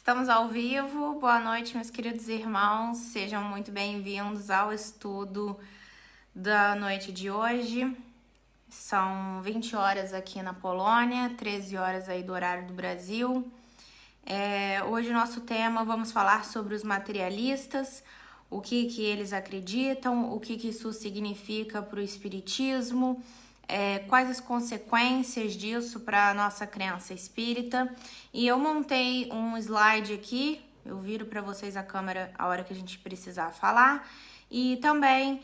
Estamos ao vivo. Boa noite, meus queridos irmãos. Sejam muito bem-vindos ao estudo da noite de hoje. São 20 horas aqui na Polônia, 13 horas aí do horário do Brasil. Hoje, nosso tema, vamos falar sobre os materialistas, o que eles acreditam, o que isso significa para o espiritismo, quais as consequências disso para a nossa crença espírita. E eu montei um slide aqui, eu viro para vocês a câmera a hora que a gente precisar falar. E também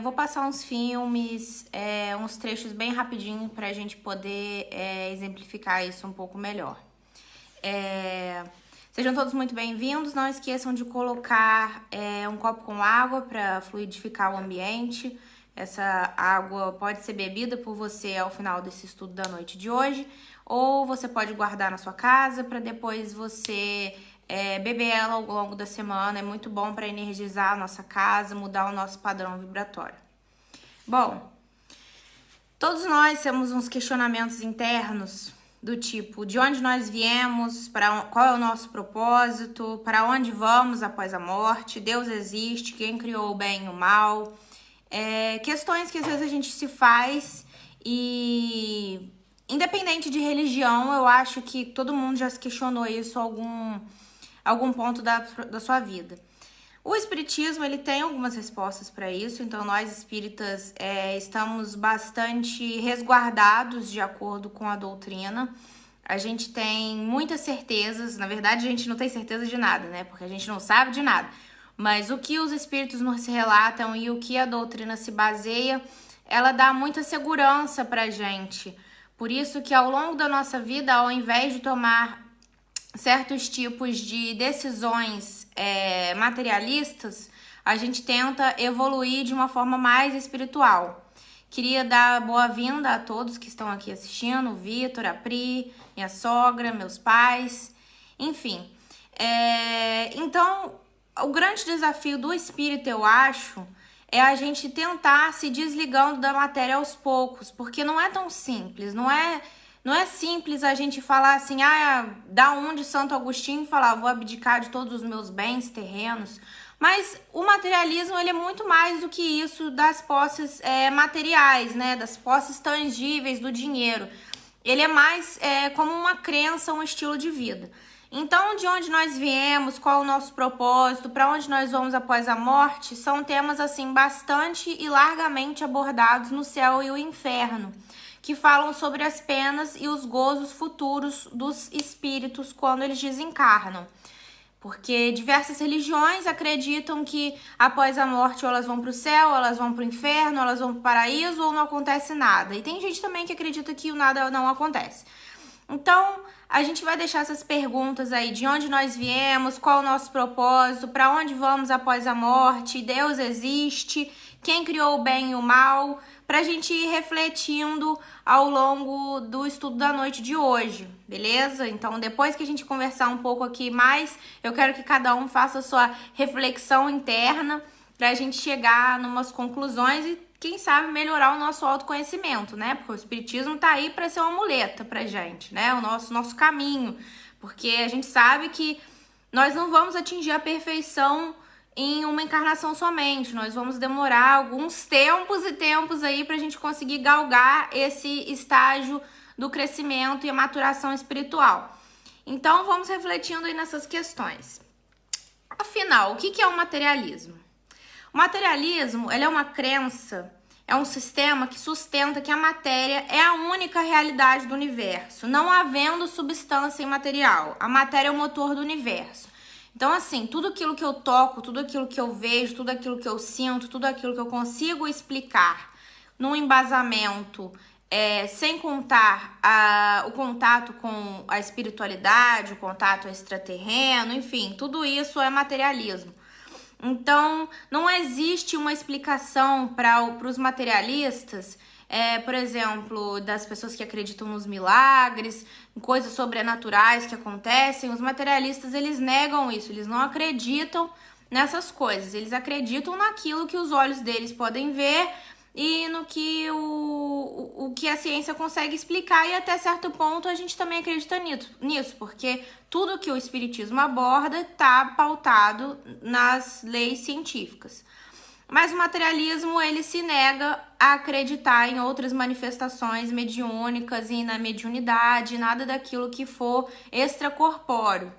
vou passar uns filmes, uns trechos bem rapidinho para a gente poder exemplificar isso um pouco melhor. Sejam todos muito bem-vindos. Não esqueçam de colocar um copo com água para fluidificar o ambiente. Essa água pode ser bebida por você ao final desse estudo da noite de hoje, ou você pode guardar na sua casa para depois você beber ela ao longo da semana. É muito bom para energizar a nossa casa, mudar o nosso padrão vibratório. Bom, todos nós temos uns questionamentos internos do tipo, de onde nós viemos, qual é o nosso propósito, para onde vamos após a morte, Deus existe, quem criou o bem e o mal. Questões que às vezes a gente se faz e, independente de religião, eu acho que todo mundo já se questionou isso em algum ponto da sua vida. O espiritismo, ele tem algumas respostas para isso, então nós espíritas estamos bastante resguardados de acordo com a doutrina. A gente tem muitas certezas, na verdade a gente não tem certeza de nada, né? Porque a gente não sabe de nada. Mas o que os espíritos nos relatam e o que a doutrina se baseia, ela dá muita segurança pra gente. Por isso que ao longo da nossa vida, ao invés de tomar certos tipos de decisões materialistas, a gente tenta evoluir de uma forma mais espiritual. Queria dar boa-vinda a todos que estão aqui assistindo, o Vitor, a Pri, minha sogra, meus pais, enfim. Então, o grande desafio do espírito, eu acho, é a gente tentar se desligando da matéria aos poucos, porque não é tão simples, não é simples a gente falar assim, da onde Santo Agostinho falar, vou abdicar de todos os meus bens terrenos. Mas o materialismo, ele é muito mais do que isso das posses materiais, né? Das posses tangíveis do dinheiro. Ele é mais como uma crença, um estilo de vida. Então, de onde nós viemos, qual é o nosso propósito, para onde nós vamos após a morte, são temas assim bastante e largamente abordados no céu e o inferno, que falam sobre as penas e os gozos futuros dos espíritos quando eles desencarnam. Porque diversas religiões acreditam que após a morte ou elas vão para o céu, ou elas vão para o inferno, ou elas vão para o paraíso, ou não acontece nada. E tem gente também que acredita que o nada não acontece. Então, a gente vai deixar essas perguntas aí, de onde nós viemos, qual é o nosso propósito, para onde vamos após a morte, Deus existe, quem criou o bem e o mal, para a gente ir refletindo ao longo do estudo da noite de hoje, beleza? Então, depois que a gente conversar um pouco aqui mais, eu quero que cada um faça a sua reflexão interna para a gente chegar em umas conclusões e quem sabe melhorar o nosso autoconhecimento, né? Porque o espiritismo tá aí para ser uma muleta pra gente, né? O nosso caminho. Porque a gente sabe que nós não vamos atingir a perfeição em uma encarnação somente. Nós vamos demorar alguns tempos e tempos aí pra gente conseguir galgar esse estágio do crescimento e a maturação espiritual. Então, vamos refletindo aí nessas questões. Afinal, o que é o materialismo? O materialismo, ele é uma crença, é um sistema que sustenta que a matéria é a única realidade do universo, não havendo substância imaterial. A matéria é o motor do universo. Então, assim, tudo aquilo que eu toco, tudo aquilo que eu vejo, tudo aquilo que eu sinto, tudo aquilo que eu consigo explicar num embasamento, sem contar o contato com a espiritualidade, o contato extraterreno, enfim, tudo isso é materialismo. Então, não existe uma explicação para os materialistas, por exemplo, das pessoas que acreditam nos milagres, em coisas sobrenaturais que acontecem. Os materialistas, eles negam isso, eles não acreditam nessas coisas, eles acreditam naquilo que os olhos deles podem ver e no que o que a ciência consegue explicar, e até certo ponto a gente também acredita nisso, porque tudo que o espiritismo aborda está pautado nas leis científicas. Mas o materialismo, ele se nega a acreditar em outras manifestações mediúnicas e na mediunidade, nada daquilo que for extracorpóreo.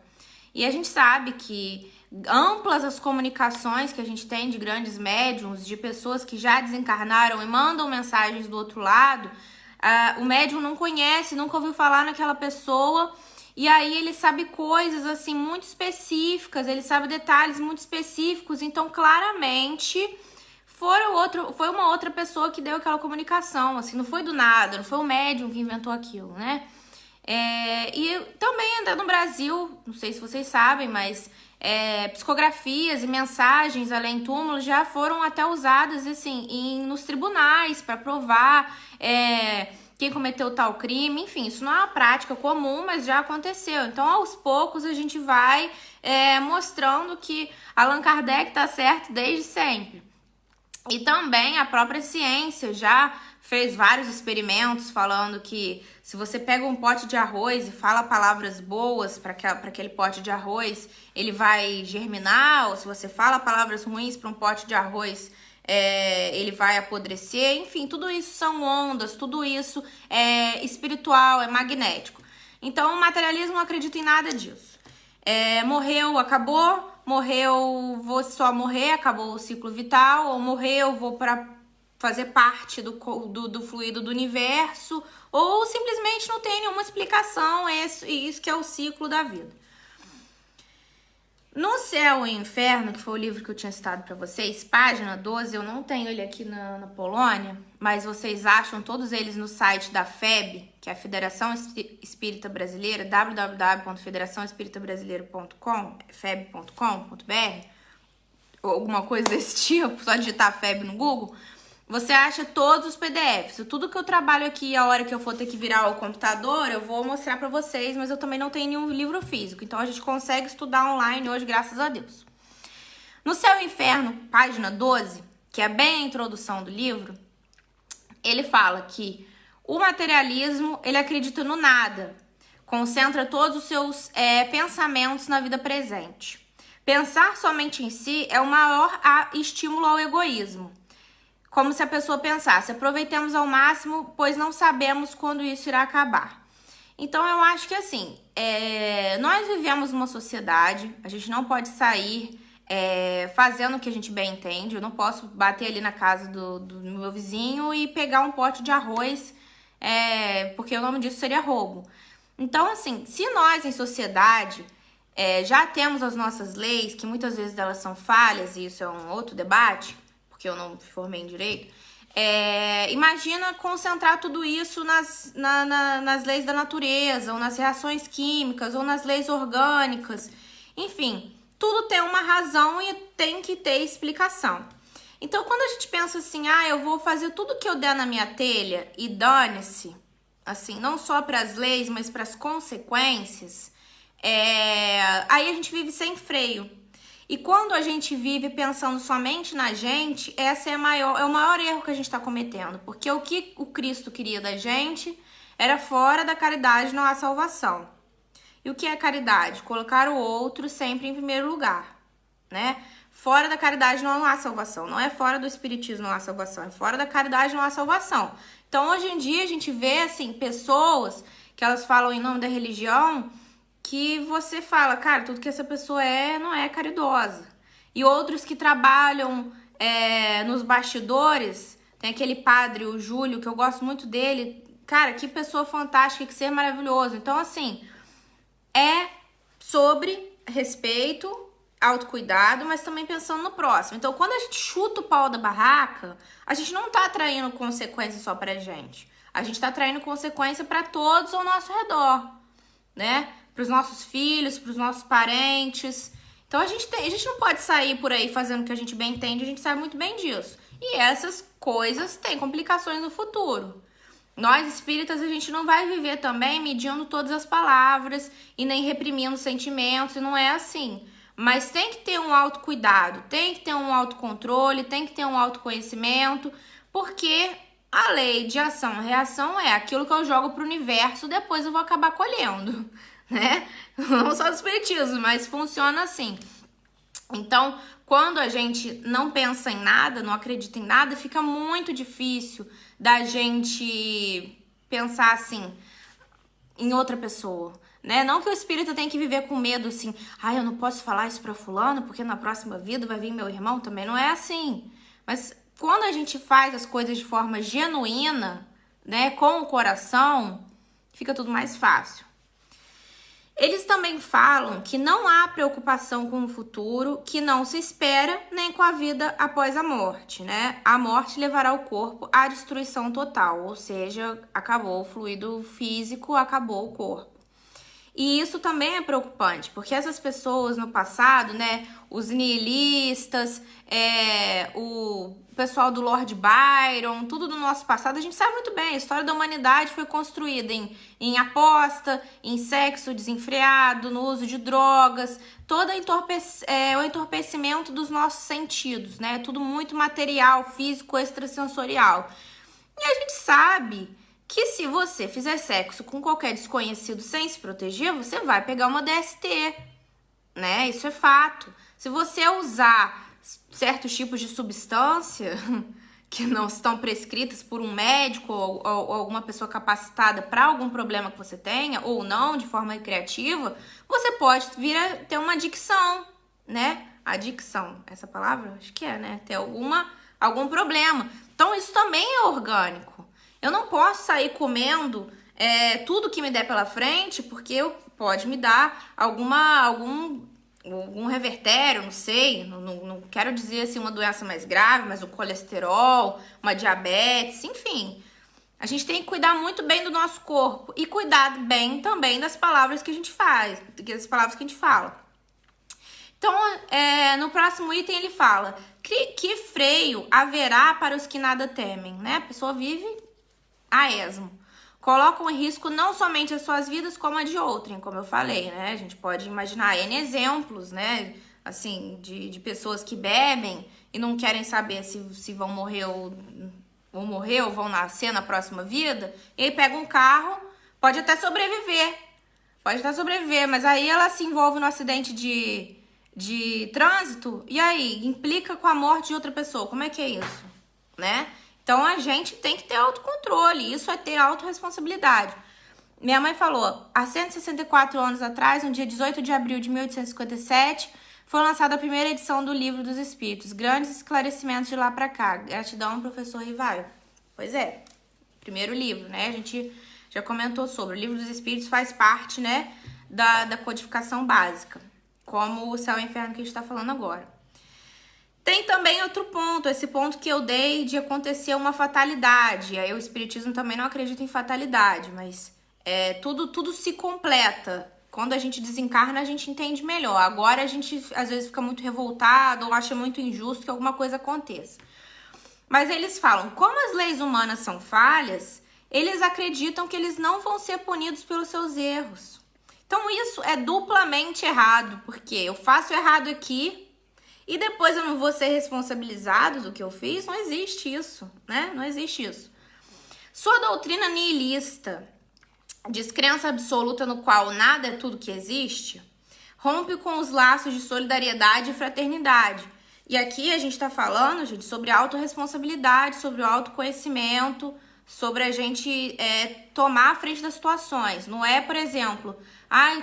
E a gente sabe que amplas as comunicações que a gente tem de grandes médiums, de pessoas que já desencarnaram e mandam mensagens do outro lado, o médium não conhece, nunca ouviu falar naquela pessoa, e aí ele sabe coisas assim muito específicas, ele sabe detalhes muito específicos, então claramente foi uma outra pessoa que deu aquela comunicação, assim, não foi do nada, não foi o médium que inventou aquilo, né? E também ainda no Brasil, não sei se vocês sabem, mas psicografias e mensagens além túmulo já foram até usadas assim nos tribunais para provar quem cometeu tal crime, enfim, isso não é uma prática comum, mas já aconteceu. Então, aos poucos, a gente vai mostrando que Allan Kardec tá certo desde sempre. E também a própria ciência já fez vários experimentos falando que se você pega um pote de arroz e fala palavras boas para aquele pote de arroz, ele vai germinar, ou se você fala palavras ruins para um pote de arroz, ele vai apodrecer. Enfim, tudo isso são ondas, tudo isso é espiritual, é magnético. Então, o materialismo não acredita em nada disso. Morreu, acabou. Morreu, vou só morrer, acabou o ciclo vital. Ou morreu, vou para fazer parte do fluido do universo. Ou simplesmente não tem nenhuma explicação. Isso que é o ciclo da vida. No Céu e Inferno, que foi o livro que eu tinha citado para vocês, página 12, eu não tenho ele aqui na Polônia, mas vocês acham todos eles no site da FEB, que é a Federação Espírita Brasileira, www.federaçãoespiritabrasileira.com, feb.com.br, ou alguma coisa desse tipo, só digitar FEB no Google. Você acha todos os PDFs. Tudo que eu trabalho aqui, a hora que eu for ter que virar o computador, eu vou mostrar pra vocês, mas eu também não tenho nenhum livro físico. Então, a gente consegue estudar online hoje, graças a Deus. No Céu e Inferno, página 12, que é bem a introdução do livro, ele fala que o materialismo, ele acredita no nada. Concentra todos os seus pensamentos na vida presente. Pensar somente em si é o maior estímulo ao egoísmo. Como se a pessoa pensasse, aproveitemos ao máximo, pois não sabemos quando isso irá acabar. Então, eu acho que assim, nós vivemos numa sociedade, a gente não pode sair fazendo o que a gente bem entende. Eu não posso bater ali na casa do meu vizinho e pegar um pote de arroz, porque o nome disso seria roubo. Então, assim, se nós em sociedade já temos as nossas leis, que muitas vezes elas são falhas, e isso é um outro debate, porque eu não me formei em direito, imagina concentrar tudo isso nas leis da natureza, ou nas reações químicas, ou nas leis orgânicas. Enfim, tudo tem uma razão e tem que ter explicação. Então, quando a gente pensa assim, eu vou fazer tudo que eu der na minha telha e dane-se, assim, não só para as leis, mas para as consequências, aí a gente vive sem freio. E quando a gente vive pensando somente na gente, esse é o maior erro que a gente está cometendo. Porque o que o Cristo queria da gente era fora da caridade não há salvação. E o que é caridade? Colocar o outro sempre em primeiro lugar, né? Fora da caridade não há salvação. Não é fora do espiritismo não há salvação, é fora da caridade não há salvação. Então, hoje em dia, a gente vê, assim, pessoas que elas falam em nome da religião, que você fala, cara, tudo que essa pessoa não é caridosa. E outros que trabalham nos bastidores, tem aquele padre, o Júlio, que eu gosto muito dele. Cara, que pessoa fantástica, que ser maravilhoso. Então, assim, é sobre respeito, autocuidado, mas também pensando no próximo. Então, quando a gente chuta o pau da barraca, a gente não tá atraindo consequência só pra gente. A gente tá atraindo consequência pra todos ao nosso redor, né? Para os nossos filhos, para os nossos parentes. Então a gente não pode sair por aí fazendo o que a gente bem entende, a gente sabe muito bem disso. E essas coisas têm complicações no futuro. Nós espíritas, a gente não vai viver também medindo todas as palavras e nem reprimindo sentimentos, e não é assim. Mas tem que ter um autocuidado, tem que ter um autocontrole, tem que ter um autoconhecimento, porque a lei de ação e reação é aquilo que eu jogo pro universo, depois eu vou acabar colhendo, né? Não só do espiritismo, mas funciona assim. Então, quando a gente não pensa em nada, não acredita em nada, fica muito difícil da gente pensar assim em outra pessoa, né? Não que o espírita tenha que viver com medo assim, eu não posso falar isso pra fulano porque na próxima vida vai vir meu irmão, também não é assim. Mas quando a gente faz as coisas de forma genuína, né, com o coração, fica tudo mais fácil. Eles também falam que não há preocupação com o futuro, que não se espera nem com a vida após a morte, né? A morte levará o corpo à destruição total, ou seja, acabou o fluido físico, acabou o corpo. E isso também é preocupante, porque essas pessoas no passado, né, os nihilistas, o pessoal do Lord Byron, tudo do nosso passado, a gente sabe muito bem, a história da humanidade foi construída em aposta, em sexo desenfreado, no uso de drogas, todo o entorpecimento dos nossos sentidos, né, tudo muito material, físico, extrasensorial. E a gente sabe que se você fizer sexo com qualquer desconhecido sem se proteger, você vai pegar uma DST, né? Isso é fato. Se você usar certos tipos de substância que não estão prescritas por um médico ou alguma pessoa capacitada para algum problema que você tenha, ou não, de forma recreativa, você pode vir a ter uma adicção, né? Adicção, essa palavra? Acho que é, né? Ter algum problema. Então, isso também é orgânico. Eu não posso sair comendo tudo que me der pela frente, porque pode me dar algum revertério, não sei, não quero dizer assim uma doença mais grave, mas o colesterol, uma diabetes, enfim. A gente tem que cuidar muito bem do nosso corpo e cuidar bem também das palavras que a gente faz, das palavras que a gente fala. Então, no próximo item ele fala que freio haverá para os que nada temem, né? A pessoa vive a esmo. Colocam em risco não somente as suas vidas, como a de outrem, como eu falei, né? A gente pode imaginar N exemplos, né? Assim, de pessoas que bebem e não querem saber se vão morrer ou vão nascer na próxima vida. E aí pega um carro, pode até sobreviver, mas aí ela se envolve no acidente de trânsito e aí implica com a morte de outra pessoa. Como é que é isso, né? Então, a gente tem que ter autocontrole, isso é ter autorresponsabilidade. Minha mãe falou, há 164 anos atrás, no dia 18 de abril de 1857, foi lançada a primeira edição do Livro dos Espíritos. Grandes esclarecimentos de lá pra cá. Gratidão, professor Rivaio. Pois é, primeiro livro, né? A gente já comentou sobre. O Livro dos Espíritos faz parte, né, da codificação básica, como o Céu e o Inferno que a gente tá falando agora. Tem também outro ponto, esse ponto que eu dei de acontecer uma fatalidade. Aí o espiritismo também não acredita em fatalidade, mas tudo se completa. Quando a gente desencarna, a gente entende melhor. Agora a gente às vezes fica muito revoltado ou acha muito injusto que alguma coisa aconteça. Mas eles falam, como as leis humanas são falhas, eles acreditam que eles não vão ser punidos pelos seus erros. Então isso é duplamente errado, porque eu faço errado aqui, e depois eu não vou ser responsabilizado do que eu fiz? Não existe isso, né? Não existe isso. Sua doutrina nihilista, descrença absoluta no qual nada é tudo que existe, rompe com os laços de solidariedade e fraternidade. E aqui a gente tá falando, gente, sobre autorresponsabilidade, sobre o autoconhecimento, sobre a gente tomar a frente das situações. Não é, por exemplo,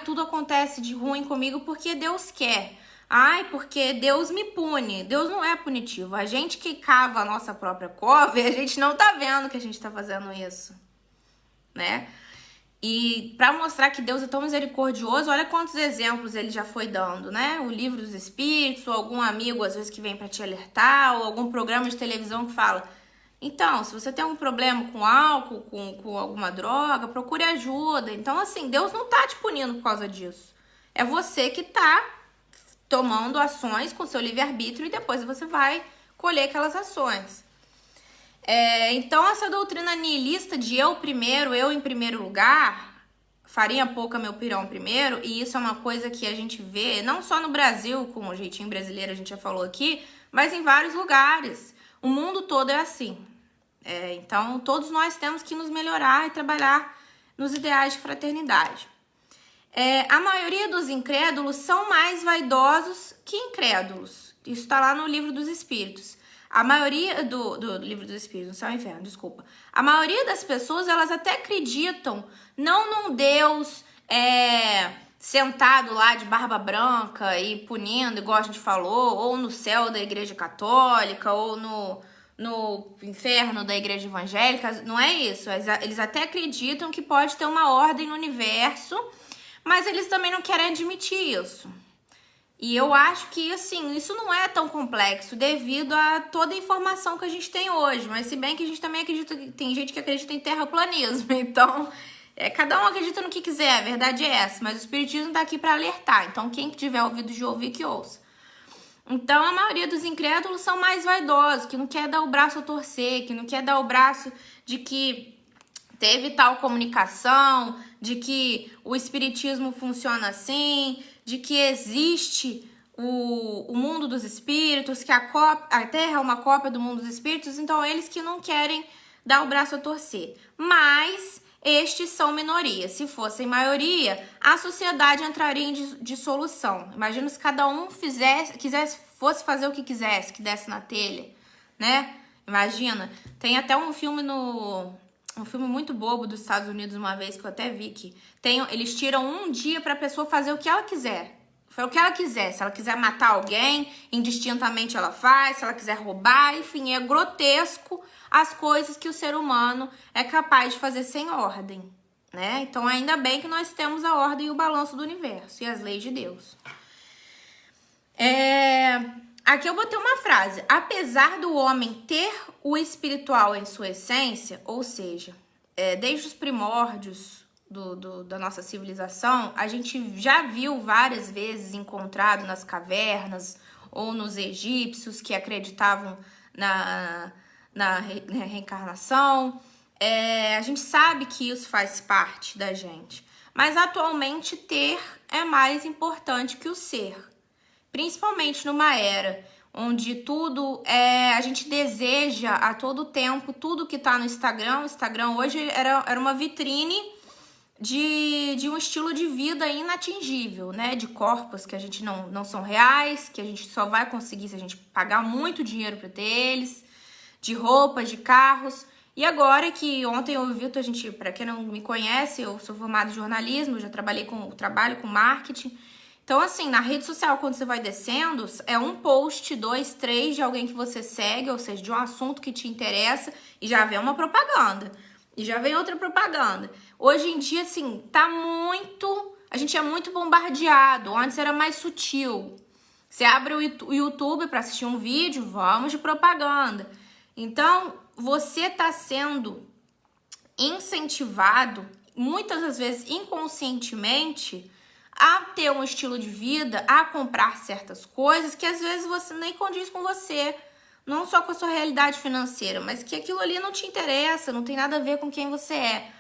tudo acontece de ruim comigo porque Deus quer. Porque Deus me pune. Deus não é punitivo. A gente que cava a nossa própria cova e a gente não tá vendo que a gente tá fazendo isso, né? E para mostrar que Deus é tão misericordioso, olha quantos exemplos ele já foi dando, né? O Livro dos Espíritos, ou algum amigo às vezes que vem para te alertar, ou algum programa de televisão que fala: então, se você tem um problema com álcool, com alguma droga, procure ajuda. Então, assim, Deus não tá te punindo por causa disso. É você que tá tomando ações com seu livre-arbítrio e depois você vai colher aquelas ações. Então, essa doutrina nihilista de eu em primeiro lugar, farinha pouca, meu pirão primeiro, e isso é uma coisa que a gente vê, não só no Brasil, com o jeitinho brasileiro, a gente já falou aqui, mas em vários lugares. O mundo todo é assim, Então, todos nós temos que nos melhorar e trabalhar nos ideais de fraternidade. A maioria dos incrédulos são mais vaidosos que incrédulos. Isso está lá no Livro dos Espíritos. A maioria do Livro dos Espíritos, no Céu e Inferno, desculpa. A maioria das pessoas, elas até acreditam não num Deus sentado lá de barba branca e punindo, igual a gente falou, ou no céu da Igreja Católica, ou no inferno da Igreja Evangélica. Não é isso. Eles até acreditam que pode ter uma ordem no universo, mas eles também não querem admitir isso. E eu acho que, assim, isso não é tão complexo devido a toda a informação que a gente tem hoje. Mas se bem que a gente também acredita, tem gente que acredita em terraplanismo. Então, cada um acredita no que quiser, a verdade é essa. Mas o Espiritismo tá aqui para alertar. Então, quem tiver ouvido de ouvir, que ouça. Então, a maioria dos incrédulos são mais vaidosos, que não quer dar o braço a torcer, que não quer dar o braço de que teve tal comunicação, de que o Espiritismo funciona assim, de que existe o mundo dos espíritos, que a Terra é uma cópia do mundo dos espíritos. Então, eles que não querem dar o braço a torcer. Mas estes são minoria. Se fossem maioria, a sociedade entraria em dissolução. Imagina se cada um fosse fazer o que quisesse, que desse na telha, né? Imagina. Tem até um filme muito bobo dos Estados Unidos, uma vez, que eu até vi que eles tiram um dia pra pessoa fazer o que ela quiser. Foi o que ela quiser. Se ela quiser matar alguém, indistintamente ela faz. Se ela quiser roubar, enfim, é grotesco as coisas que o ser humano é capaz de fazer sem ordem, né? Então, ainda bem que nós temos a ordem e o balanço do universo e as leis de Deus. Aqui eu botei uma frase. Apesar do homem ter o espiritual em sua essência, ou seja, desde os primórdios da nossa civilização, a gente já viu várias vezes encontrado nas cavernas ou nos egípcios que acreditavam na reencarnação. A gente sabe que isso faz parte da gente, mas atualmente ter é mais importante que o ser, principalmente numa era onde tudo a gente deseja a todo tempo, tudo que tá no Instagram. O Instagram hoje era uma vitrine de um estilo de vida inatingível, né? De corpos que a gente não são reais, que a gente só vai conseguir se a gente pagar muito dinheiro para ter eles, de roupas, de carros. E agora que ontem eu vi, para quem não me conhece, eu sou formada em jornalismo, já trabalho com marketing. Então, assim, na rede social, quando você vai descendo, é um post, 2, 3 de alguém que você segue, ou seja, de um assunto que te interessa, e já vem uma propaganda. E já vem outra propaganda. Hoje em dia, assim, a gente é muito bombardeado. Antes era mais sutil. Você abre o YouTube para assistir um vídeo, vamos de propaganda. Então, você está sendo incentivado, muitas das vezes inconscientemente, a ter um estilo de vida, a comprar certas coisas que às vezes você nem condiz com você. Não só com a sua realidade financeira, mas que aquilo ali não te interessa, não tem nada a ver com quem você é.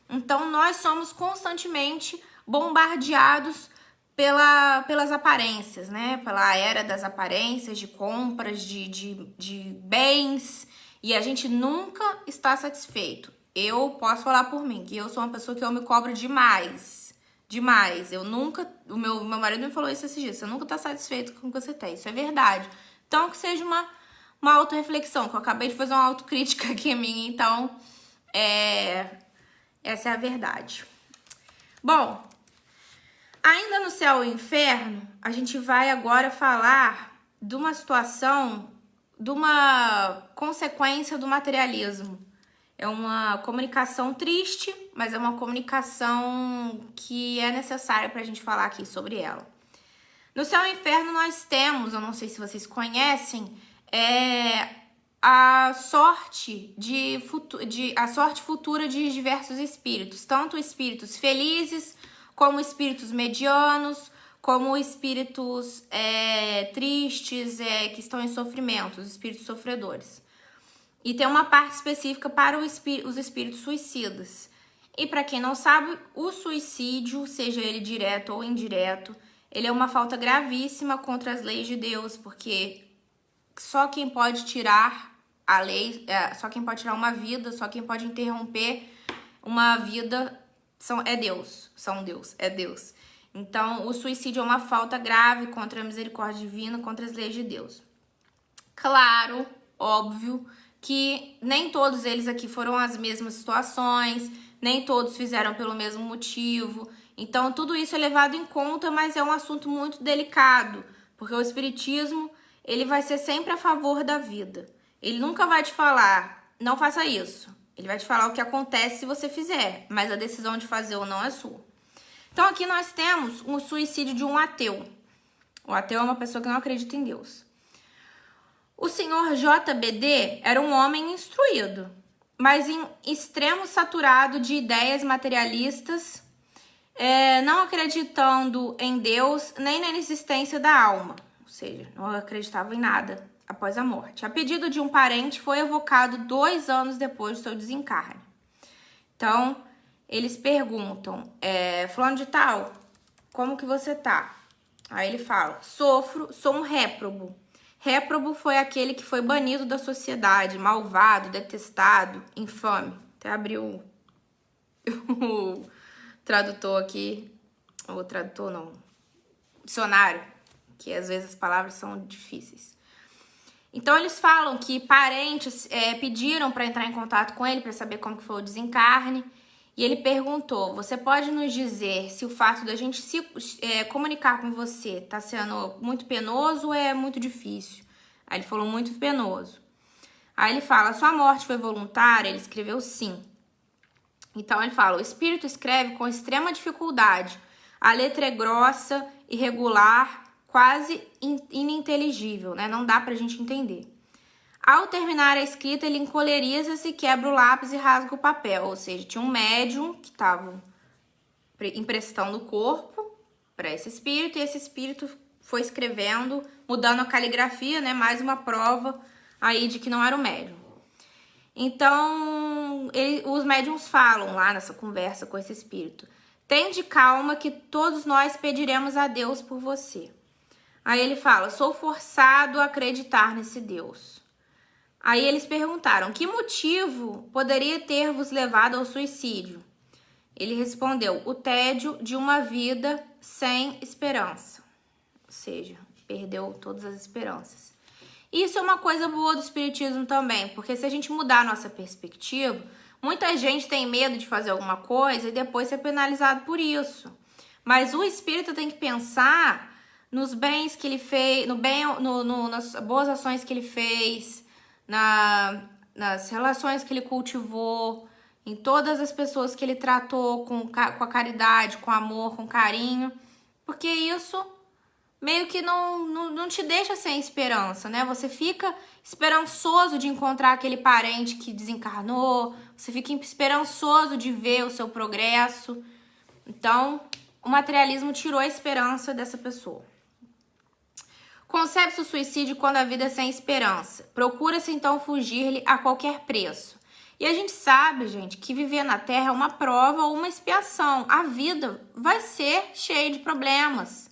Então, nós somos constantemente bombardeados pelas aparências, né? Pela era das aparências, de compras, de bens. E a gente nunca está satisfeito. Eu posso falar por mim, que eu sou uma pessoa que eu me cobro demais. Demais. Eu nunca... O meu marido me falou isso esses dias. Você nunca está satisfeito com o que você tem. Isso é verdade. Então, que seja uma autorreflexão, que eu acabei de fazer uma autocrítica aqui minha, então essa é a verdade. Bom, ainda no Céu e Inferno, a gente vai agora falar de uma situação, de uma consequência do materialismo. É uma comunicação triste, mas é uma comunicação que é necessária para a gente falar aqui sobre ela. No Céu e Inferno nós temos, eu não sei se vocês conhecem, a sorte futura de diversos espíritos, tanto espíritos felizes, como espíritos medianos, como espíritos tristes, que estão em sofrimento, os espíritos sofredores. E tem uma parte específica para os espíritos suicidas. E para quem não sabe, o suicídio, seja ele direto ou indireto, ele é uma falta gravíssima contra as leis de Deus, porque só quem pode tirar A lei, só quem pode tirar uma vida, só quem pode interromper uma vida é Deus. É Deus. Então, o suicídio é uma falta grave contra a misericórdia divina, contra as leis de Deus. Claro, óbvio, que nem todos eles aqui foram as mesmas situações, nem todos fizeram pelo mesmo motivo. Então, tudo isso é levado em conta, mas é um assunto muito delicado, porque o espiritismo, ele vai ser sempre a favor da vida. Ele nunca vai te falar, não faça isso. Ele vai te falar o que acontece se você fizer, mas a decisão de fazer ou não é sua. Então, aqui nós temos um suicídio de um ateu. O ateu é uma pessoa que não acredita em Deus. O senhor JBD era um homem instruído, mas em extremo saturado de ideias materialistas, não acreditando em Deus nem na existência da alma. Ou seja, não acreditava em nada após a morte. A pedido de um parente, foi evocado 2 anos depois do seu desencarne. Então, eles perguntam, fulano de tal, como que você tá? Aí ele fala, sofro, sou um réprobo. Réprobo foi aquele que foi banido da sociedade, malvado, detestado, infame. Até abriu o tradutor aqui, ou tradutor não, dicionário, que às vezes as palavras são difíceis. Então, eles falam que parentes pediram para entrar em contato com ele para saber como que foi o desencarne. E ele perguntou, você pode nos dizer se o fato da gente se comunicar com você está sendo muito penoso ou é muito difícil? Aí ele falou, muito penoso. Aí ele fala, sua morte foi voluntária? Ele escreveu sim. Então ele fala, o espírito escreve com extrema dificuldade. A letra é grossa, irregular, quase ininteligível, né? Não dá pra gente entender. Ao terminar a escrita, ele encoleriza-se, quebra o lápis e rasga o papel. Ou seja, tinha um médium que estava emprestando o corpo para esse espírito, e esse espírito foi escrevendo, mudando a caligrafia, né? Mais uma prova aí de que não era o médium. Então, os médiums falam lá nessa conversa com esse espírito. Tende calma que todos nós pediremos a Deus por você. Aí ele fala, sou forçado a acreditar nesse Deus. Aí eles perguntaram, que motivo poderia ter vos levado ao suicídio? Ele respondeu, o tédio de uma vida sem esperança. Ou seja, perdeu todas as esperanças. Isso é uma coisa boa do espiritismo também, porque se a gente mudar a nossa perspectiva, muita gente tem medo de fazer alguma coisa e depois ser penalizado por isso. Mas o espírito tem que pensar nos bens que ele fez, nas boas ações que ele fez, nas relações que ele cultivou, em todas as pessoas que ele tratou com a caridade, com amor, com carinho, porque isso meio que não te deixa sem esperança, né? Você fica esperançoso de encontrar aquele parente que desencarnou, você fica esperançoso de ver o seu progresso. Então, o materialismo tirou a esperança dessa pessoa. Concebe-se o suicídio quando a vida é sem esperança. Procura-se então fugir-lhe a qualquer preço. E a gente sabe, gente, que viver na Terra é uma prova ou uma expiação. A vida vai ser cheia de problemas.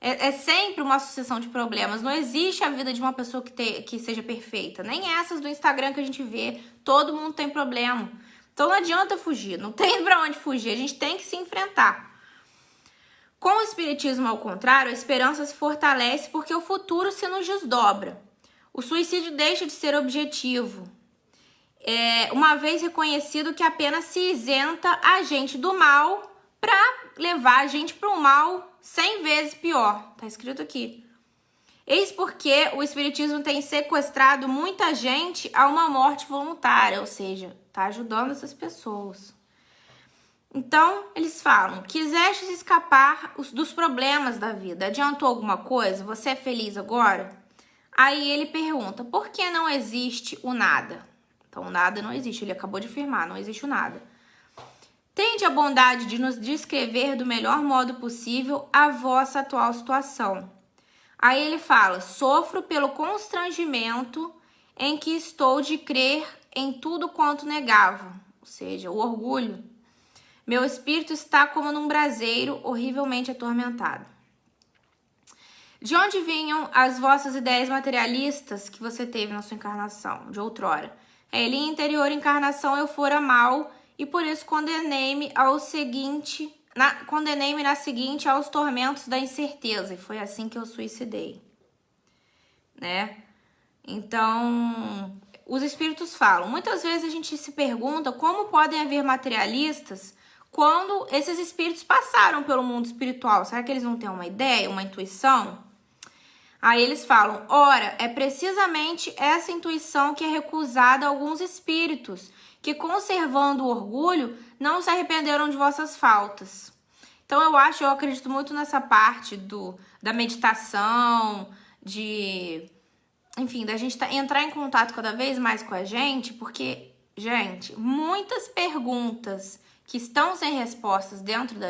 É sempre uma sucessão de problemas. Não existe a vida de uma pessoa que seja perfeita. Nem essas do Instagram que a gente vê. Todo mundo tem problema. Então não adianta fugir. Não tem pra onde fugir. A gente tem que se enfrentar. Com o espiritismo, ao contrário, a esperança se fortalece porque o futuro se nos desdobra. O suicídio deixa de ser objetivo, uma vez reconhecido que apenas se isenta a gente do mal para levar a gente para um mal 100 vezes pior. Tá escrito aqui. Eis porque o espiritismo tem sequestrado muita gente a uma morte voluntária, ou seja, tá ajudando essas pessoas. Então, eles falam, quisestes escapar dos problemas da vida, adiantou alguma coisa? Você é feliz agora? Aí ele pergunta, por que não existe o nada? Então, o nada não existe, ele acabou de afirmar, não existe o nada. Tende a bondade de nos descrever do melhor modo possível a vossa atual situação. Aí ele fala, sofro pelo constrangimento em que estou de crer em tudo quanto negava, ou seja, o orgulho. Meu espírito está como num braseiro horrivelmente atormentado. De onde vinham as vossas ideias materialistas que você teve na sua encarnação, de outrora? Ele, em anterior encarnação, eu fora mal, e por isso condenei-me na seguinte aos tormentos da incerteza, e foi assim que eu suicidei, né? Então, os espíritos falam. Muitas vezes a gente se pergunta como podem haver materialistas quando esses espíritos passaram pelo mundo espiritual. Será que eles não têm uma ideia, uma intuição? Aí eles falam, ora, é precisamente essa intuição que é recusada a alguns espíritos, que conservando o orgulho, não se arrependeram de vossas faltas. Então eu acredito muito nessa parte da meditação, enfim, da gente entrar em contato cada vez mais com a gente, porque, gente, muitas perguntas que estão sem respostas dentro da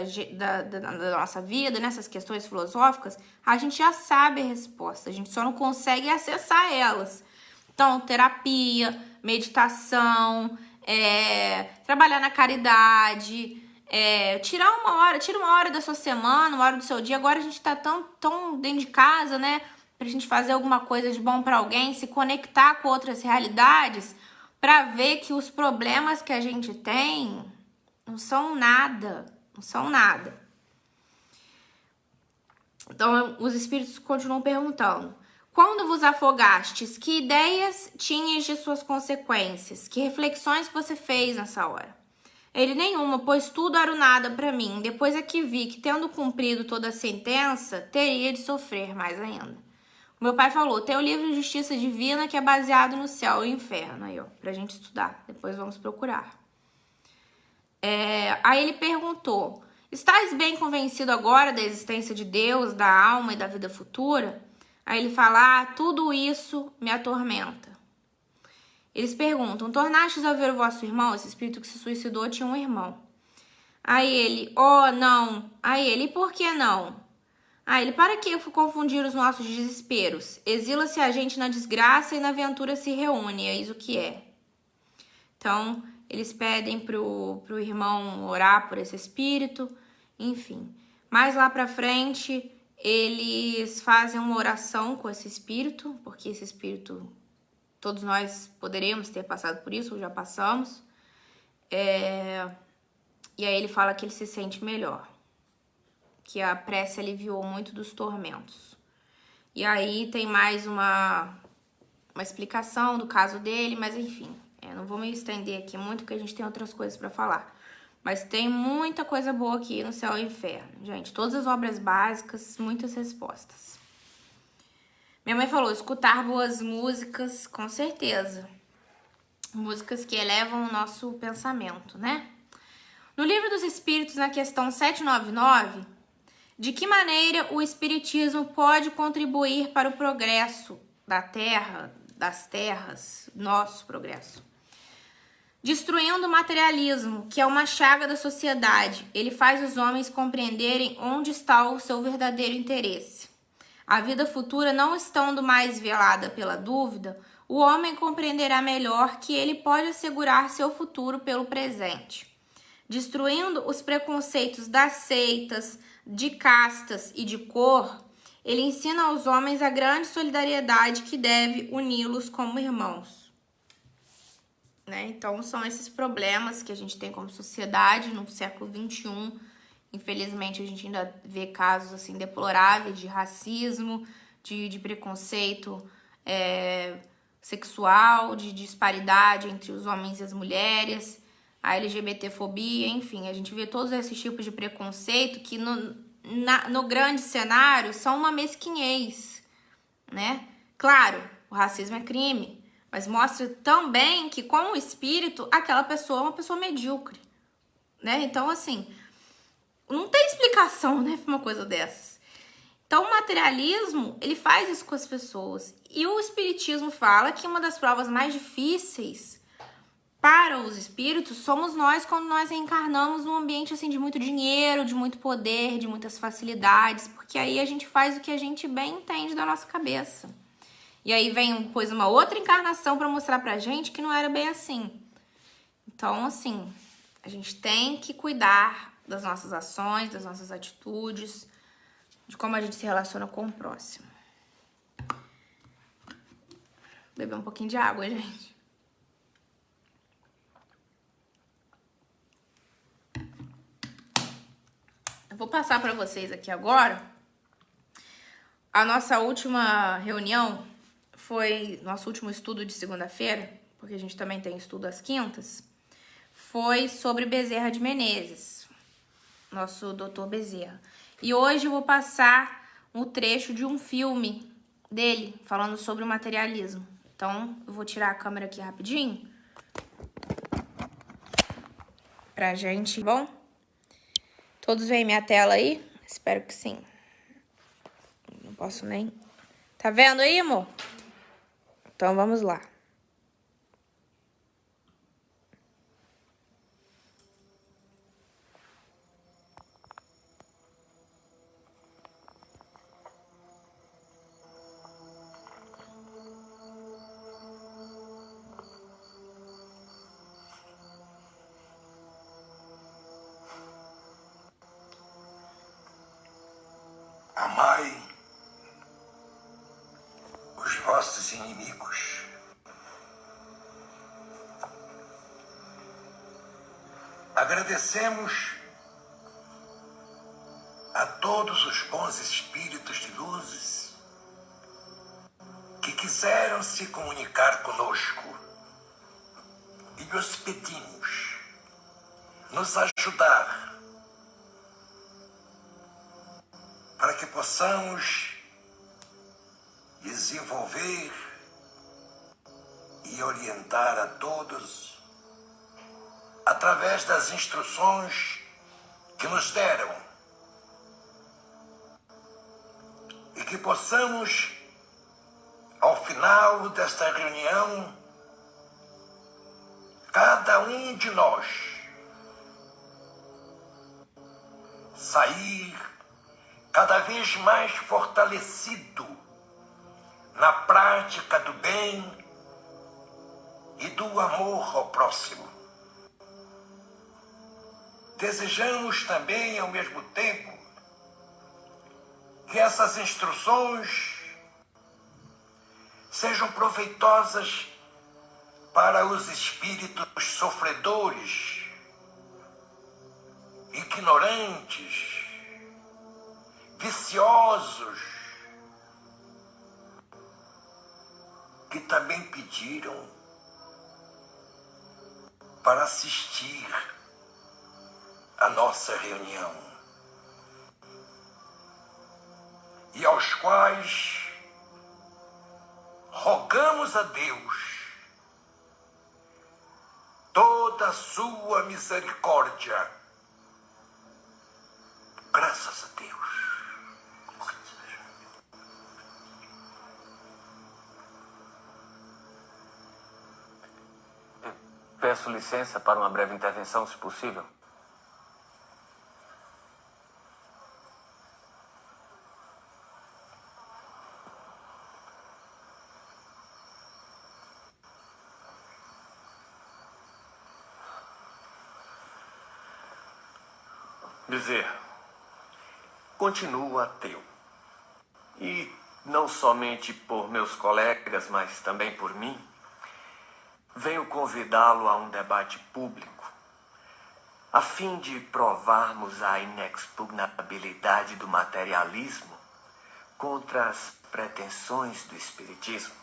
nossa vida, nessas questões filosóficas, a gente já sabe a resposta, a gente só não consegue acessar elas. Então, terapia, meditação, trabalhar na caridade, tira uma hora da sua semana, uma hora do seu dia. Agora a gente tá tão dentro de casa, né? Pra gente fazer alguma coisa de bom pra alguém, se conectar com outras realidades, pra ver que os problemas que a gente tem não são nada. Então, os espíritos continuam perguntando. Quando vos afogastes, que ideias tinhas de suas consequências? Que reflexões que você fez nessa hora? Ele, nenhuma, pois tudo era o nada para mim. Depois é que vi que, tendo cumprido toda a sentença, teria de sofrer mais ainda. O meu pai falou, tem o livro de Justiça Divina que é baseado no céu e inferno. Aí, ó, pra gente estudar. Depois vamos procurar. Aí ele perguntou, estás bem convencido agora da existência de Deus, da alma e da vida futura? Aí ele fala, tudo isso me atormenta. Eles perguntam, tornastes a ver o vosso irmão? Esse espírito que se suicidou tinha um irmão. Aí ele, não. Aí ele, por que não? Aí ele, para que confundir os nossos desesperos? Exila-se a gente na desgraça e na aventura se reúne, eis o que é. Então, eles pedem pro irmão orar por esse espírito, enfim. Mais lá pra frente, eles fazem uma oração com esse espírito, porque esse espírito, todos nós poderíamos ter passado por isso, ou já passamos. E aí ele fala que ele se sente melhor, que a prece aliviou muito dos tormentos. E aí tem mais uma explicação do caso dele, mas enfim, não vou me estender aqui muito, porque a gente tem outras coisas para falar. Mas tem muita coisa boa aqui no Céu e Inferno. Gente, todas as obras básicas, muitas respostas. Minha mãe falou, escutar boas músicas, com certeza. Músicas que elevam o nosso pensamento, né? No Livro dos Espíritos, na questão 799, de que maneira o Espiritismo pode contribuir para o progresso da Terra, das terras, nosso progresso? Destruindo o materialismo, que é uma chaga da sociedade, ele faz os homens compreenderem onde está o seu verdadeiro interesse. A vida futura não estando mais velada pela dúvida, o homem compreenderá melhor que ele pode assegurar seu futuro pelo presente. Destruindo os preconceitos das seitas, de castas e de cor, ele ensina aos homens a grande solidariedade que deve uni-los como irmãos. Né? Então, são esses problemas que a gente tem como sociedade no século XXI. Infelizmente, a gente ainda vê casos assim deploráveis de racismo, de preconceito sexual, de disparidade entre os homens e as mulheres, a LGBTfobia, enfim, a gente vê todos esses tipos de preconceito que no grande cenário são uma mesquinhez, né? Claro, o racismo é crime, mas mostra também que, como espírito, aquela pessoa é uma pessoa medíocre, né? Então, assim, não tem explicação, né, pra uma coisa dessas. Então, o materialismo, ele faz isso com as pessoas. E o espiritismo fala que uma das provas mais difíceis para os espíritos somos nós quando nós reencarnamos num ambiente, assim, de muito dinheiro, de muito poder, de muitas facilidades, porque aí a gente faz o que a gente bem entende da nossa cabeça. E aí vem depois uma outra encarnação para mostrar pra gente que não era bem assim. Então, assim, a gente tem que cuidar das nossas ações, das nossas atitudes, de como a gente se relaciona com o próximo. Vou beber um pouquinho de água, gente. Eu vou passar para vocês aqui agora. A nossa última reunião foi nosso último estudo de segunda-feira, porque a gente também tem estudo às quintas, foi sobre Bezerra de Menezes, nosso doutor Bezerra. E hoje eu vou passar um trecho de um filme dele, falando sobre o materialismo. Então, eu vou tirar a câmera aqui rapidinho pra gente, bom? Todos veem minha tela aí? Espero que sim. Não posso nem... Tá vendo aí, amor? Então, vamos lá. Amai os vossos inimigos. Agradecemos a todos os bons espíritos de luzes que quiseram se comunicar conosco e os pedimos nos ajudar para que possamos desenvolver e orientar a todos através das instruções que nos deram e que possamos, ao final desta reunião, cada um de nós sair cada vez mais fortalecido na prática do bem e do amor ao próximo. Desejamos também, ao mesmo tempo, que essas instruções sejam proveitosas para os espíritos sofredores, ignorantes, viciosos, que também pediram para assistir à nossa reunião e aos quais rogamos a Deus toda a sua misericórdia. Graças a Deus. Peço licença para uma breve intervenção, se possível. Bezerra, continuo ateu. E não somente por meus colegas, mas também por mim, venho convidá-lo a um debate público, a fim de provarmos a inexpugnabilidade do materialismo contra as pretensões do espiritismo.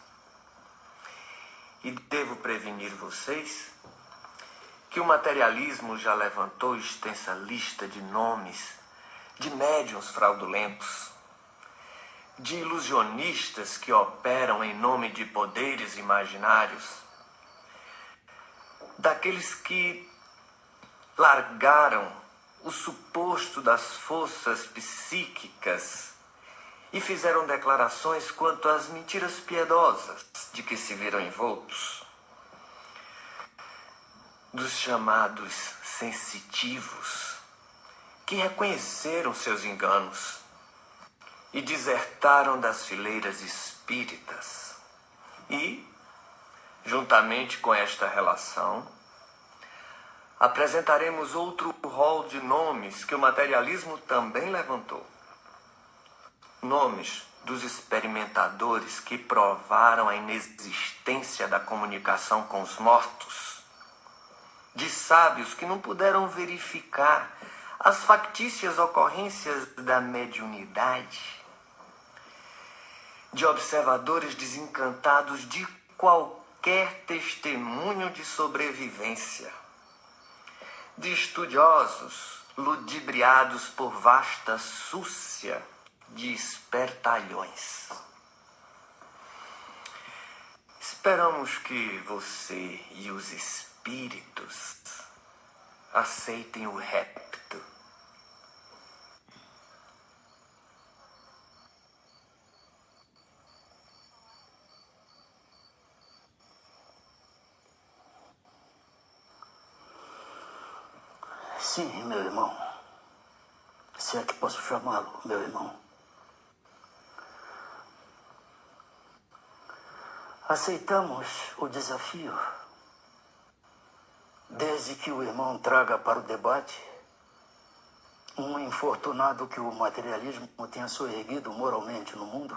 E devo prevenir vocês que o materialismo já levantou extensa lista de nomes de médiuns fraudulentos, de ilusionistas que operam em nome de poderes imaginários, daqueles que largaram o suposto das forças psíquicas e fizeram declarações quanto às mentiras piedosas de que se viram envoltos, dos chamados sensitivos, que reconheceram seus enganos e desertaram das fileiras espíritas. E, juntamente com esta relação, apresentaremos outro rol de nomes que o materialismo também levantou. nomes dos experimentadores que provaram a inexistência da comunicação com os mortos, de sábios que não puderam verificar as factícias ocorrências da mediunidade, de observadores desencantados de qualquer testemunho de sobrevivência, de estudiosos ludibriados por vasta súcia de espertalhões. Esperamos que você e os espíritos aceitem o repto. Sim, meu irmão. Se é que posso chamá-lo, meu irmão. Aceitamos o desafio, desde que o irmão traga para o debate um infortunado que o materialismo tenha soerguido moralmente no mundo,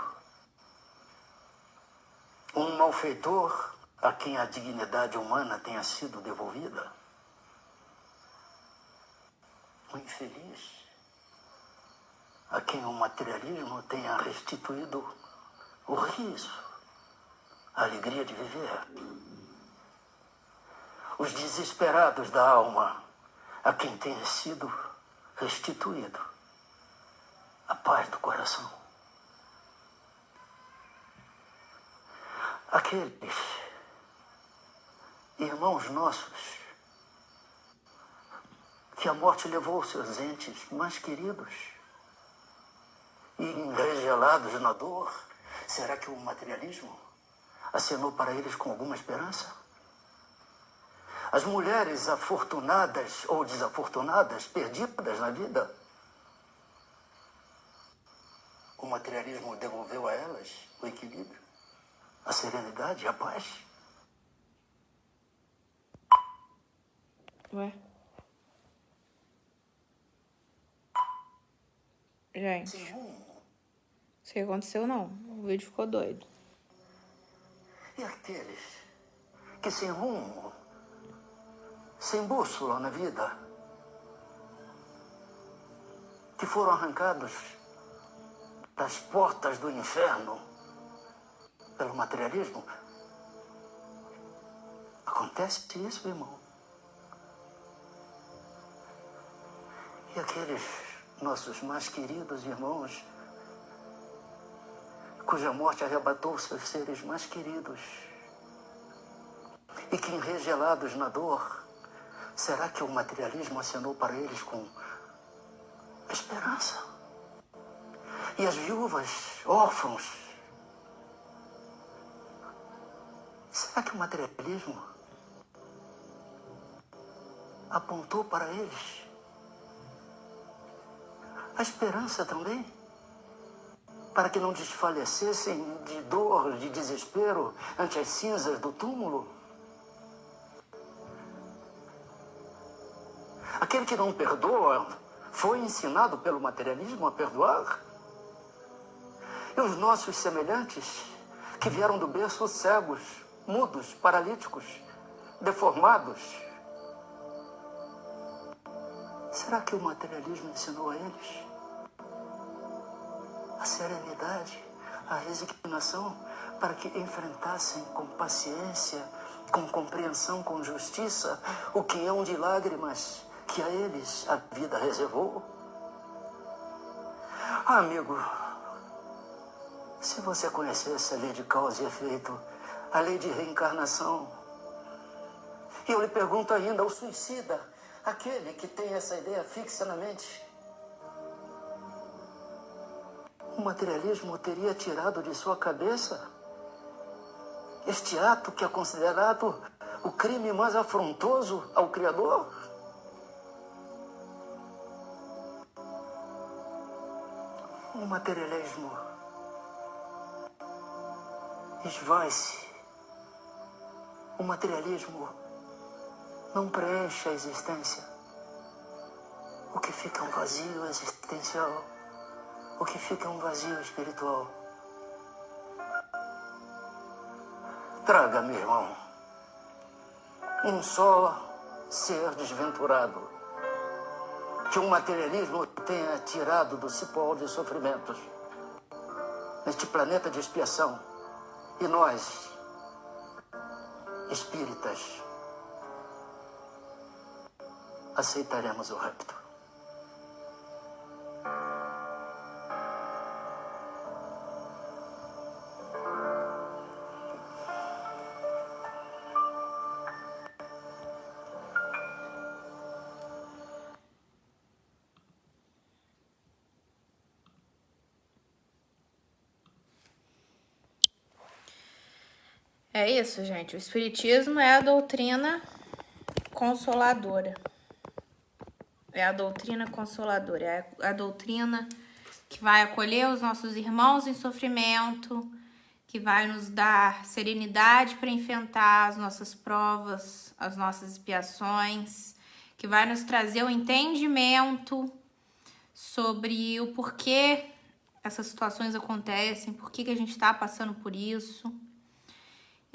um malfeitor a quem a dignidade humana tenha sido devolvida, um infeliz a quem o materialismo tenha restituído o riso, a alegria de viver. Os desesperados da alma, a quem tenha sido restituído a paz do coração. Aqueles irmãos nossos que a morte levou seus entes mais queridos e enregelados na dor, será que o materialismo acenou para eles com alguma esperança? As mulheres afortunadas ou desafortunadas, perdidas na vida, o materialismo devolveu a elas o equilíbrio, a serenidade e a paz? Ué? Gente, Sem rumo. isso que aconteceu não. O vídeo ficou doido. E aqueles que sem rumo, sem bússola na vida, que foram arrancados das portas do inferno pelo materialismo? Acontece isso, irmão. E aqueles nossos mais queridos irmãos, cuja morte arrebatou seus seres mais queridos, e que enregelados na dor, será que o materialismo acenou para eles com esperança? E as viúvas, órfãos, será que o materialismo apontou para eles a esperança também? Para que não desfalecessem de dor, de desespero ante as cinzas do túmulo? Aquele que não perdoa foi ensinado pelo materialismo a perdoar? E os nossos semelhantes, que vieram do berço cegos, mudos, paralíticos, deformados, será que o materialismo ensinou a eles a serenidade, a resignação, para que enfrentassem com paciência, com compreensão, com justiça, o quinhão de lágrimas que a eles a vida reservou? Ah, amigo, se você conhecesse a lei de causa e efeito, a lei de reencarnação, e eu lhe pergunto ainda, o suicida, aquele que tem essa ideia fixa na mente, o materialismo teria tirado de sua cabeça este ato que é considerado o crime mais afrontoso ao Criador? O materialismo esvai-se. O materialismo não preenche a existência. O que fica é um vazio existencial. O que fica um vazio espiritual. Traga, meu irmão, um só ser desventurado que o materialismo tenha tirado do cipó de sofrimentos neste planeta de expiação. E nós, espíritas, aceitaremos o rapto. É isso, gente. O Espiritismo é a doutrina consoladora. É a doutrina consoladora. É a doutrina que vai acolher os nossos irmãos em sofrimento, que vai nos dar serenidade para enfrentar as nossas provas, as nossas expiações, que vai nos trazer o entendimento sobre o porquê essas situações acontecem, por que a gente está passando por isso.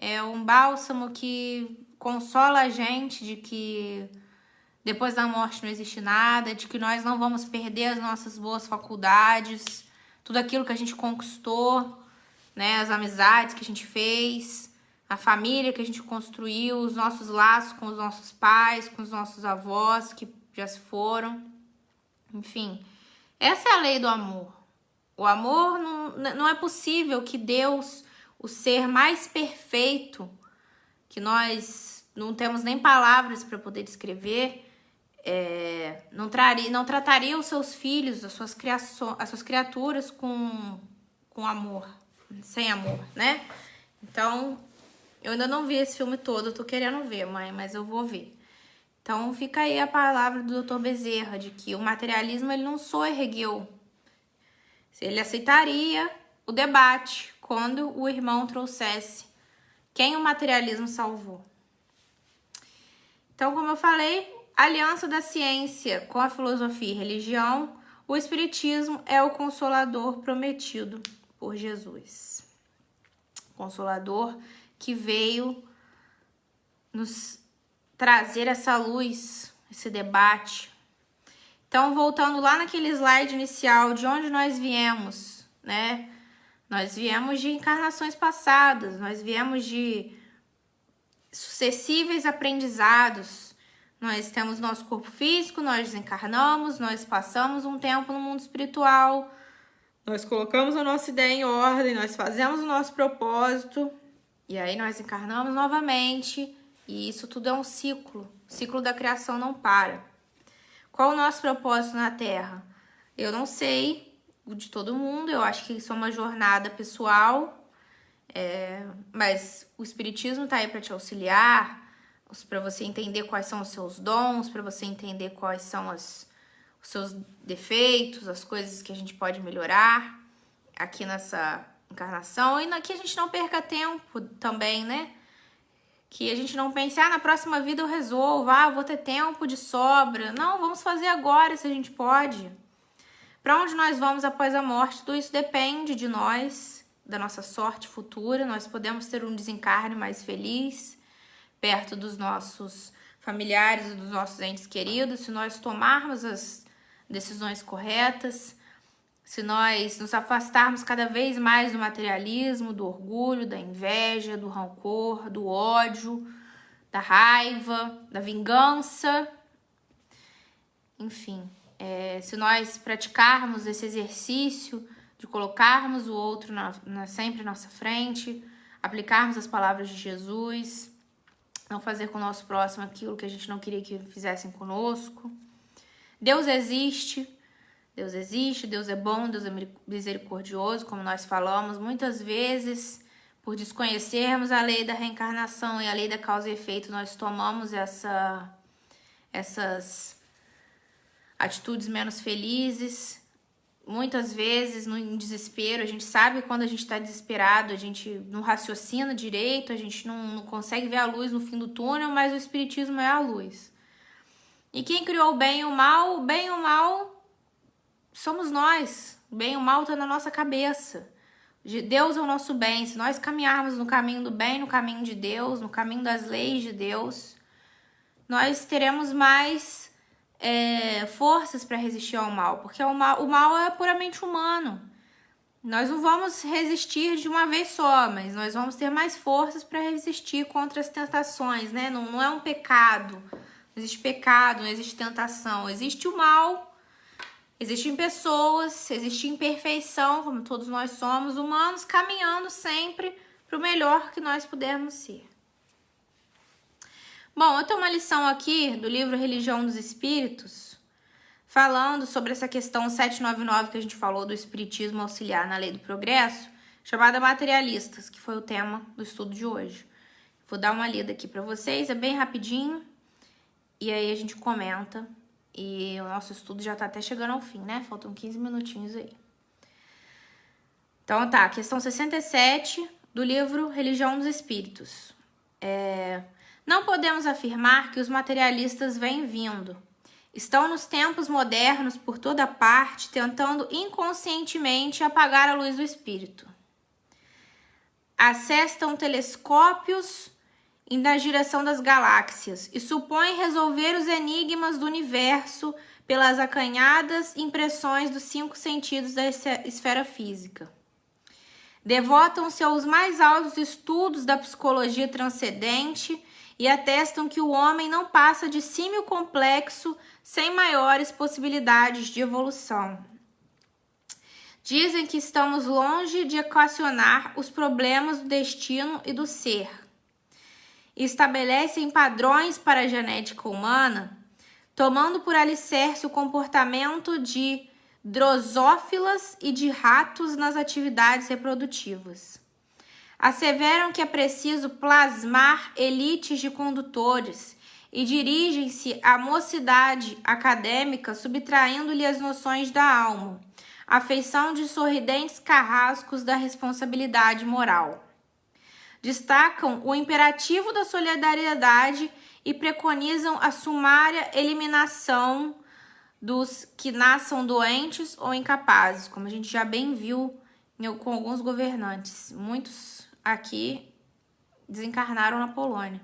É um bálsamo que consola a gente de que depois da morte não existe nada, de que nós não vamos perder as nossas boas faculdades, tudo aquilo que a gente conquistou, né, as amizades que a gente fez, a família que a gente construiu, os nossos laços com os nossos pais, com os nossos avós que já se foram. Enfim, essa é a lei do amor. O amor não é possível que Deus, o ser mais perfeito, que nós não temos nem palavras para poder descrever, não trataria os seus filhos, as suas criaturas com amor, sem amor, né? Então, eu ainda não vi esse filme todo, eu tô querendo ver, mãe, mas eu vou ver. Então, fica aí a palavra do Dr. Bezerra, de que o materialismo, ele não soergueu. Ele aceitaria o debate quando o irmão trouxesse quem o materialismo salvou. Então, como eu falei, a aliança da ciência com a filosofia e religião, o Espiritismo é o consolador prometido por Jesus. Consolador que veio nos trazer essa luz, esse debate. Então, voltando lá naquele slide inicial, de onde nós viemos, né? Nós viemos de encarnações passadas, nós viemos de sucessíveis aprendizados. Nós temos nosso corpo físico, nós desencarnamos, nós passamos um tempo no mundo espiritual, nós colocamos a nossa ideia em ordem, nós fazemos o nosso propósito, e aí nós encarnamos novamente, e isso tudo é um ciclo. O ciclo da criação não para. Qual o nosso propósito na Terra? Eu não sei, o de todo mundo, eu acho que isso é uma jornada pessoal, mas o Espiritismo tá aí para te auxiliar, para você entender quais são os seus dons, para você entender quais são os seus defeitos, as coisas que a gente pode melhorar aqui nessa encarnação, e que a gente não perca tempo também, né? Que a gente não pense, na próxima vida eu resolvo, eu vou ter tempo de sobra. Não, vamos fazer agora se a gente pode. Para onde nós vamos após a morte, tudo isso depende de nós, da nossa sorte futura. Nós podemos ter um desencarne mais feliz, perto dos nossos familiares e dos nossos entes queridos, se nós tomarmos as decisões corretas, se nós nos afastarmos cada vez mais do materialismo, do orgulho, da inveja, do rancor, do ódio, da raiva, da vingança, enfim, se nós praticarmos esse exercício de colocarmos o outro sempre à nossa frente, aplicarmos as palavras de Jesus, não fazer com o nosso próximo aquilo que a gente não queria que fizessem conosco. Deus existe, Deus é bom, Deus é misericordioso, como nós falamos. Muitas vezes, por desconhecermos a lei da reencarnação e a lei da causa e efeito, nós tomamos essas atitudes menos felizes. Muitas vezes, no desespero, a gente sabe quando a gente está desesperado, a gente não raciocina direito, a gente não consegue ver a luz no fim do túnel, mas o Espiritismo é a luz. E quem criou o bem e o mal somos nós. O bem e o mal tá na nossa cabeça. Deus é o nosso bem. Se nós caminharmos no caminho do bem, no caminho de Deus, no caminho das leis de Deus, nós teremos mais forças para resistir ao mal, porque o mal é puramente humano. Nós não vamos resistir de uma vez só, mas nós vamos ter mais forças para resistir contra as tentações, né? Não é um pecado. Não existe pecado, não existe tentação. Existe o mal, existem pessoas, existe imperfeição, como todos nós somos humanos, caminhando sempre para o melhor que nós pudermos ser. Bom, eu tenho uma lição aqui do livro Religião dos Espíritos, falando sobre essa questão 799 que a gente falou do espiritismo auxiliar na lei do progresso, chamada materialistas, que foi o tema do estudo de hoje. Vou dar uma lida aqui para vocês, é bem rapidinho, e aí a gente comenta, e o nosso estudo já tá até chegando ao fim, né? Faltam 15 minutinhos aí. Então tá, questão 67 do livro Religião dos Espíritos. Não podemos afirmar que os materialistas vêm vindo. Estão nos tempos modernos por toda parte, tentando inconscientemente apagar a luz do espírito. Acestam telescópios na direção das galáxias e supõem resolver os enigmas do universo pelas acanhadas impressões dos 5 sentidos da esfera física. Devotam-se aos mais altos estudos da psicologia transcendente e atestam que o homem não passa de símil complexo sem maiores possibilidades de evolução. Dizem que estamos longe de equacionar os problemas do destino e do ser. Estabelecem padrões para a genética humana, tomando por alicerce o comportamento de drosófilas e de ratos nas atividades reprodutivas. Asseveram que é preciso plasmar elites de condutores e dirigem-se à mocidade acadêmica subtraindo-lhe as noções da alma, a feição de sorridentes carrascos da responsabilidade moral. Destacam o imperativo da solidariedade e preconizam a sumária eliminação dos que nasçam doentes ou incapazes, como a gente já bem viu com alguns governantes. Muitos aqui desencarnaram na Polônia.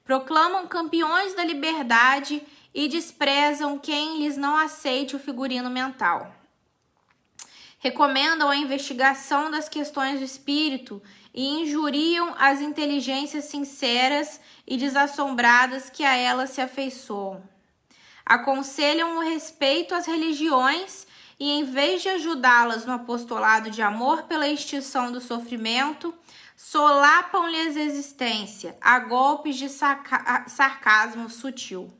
Proclamam campeões da liberdade e desprezam quem lhes não aceite o figurino mental. Recomendam a investigação das questões do espírito e injuriam as inteligências sinceras e desassombradas que a elas se afeiçoam. Aconselham o respeito às religiões e, em vez de ajudá-las no apostolado de amor pela extinção do sofrimento, solapam-lhes a existência a golpes de sarcasmo sutil.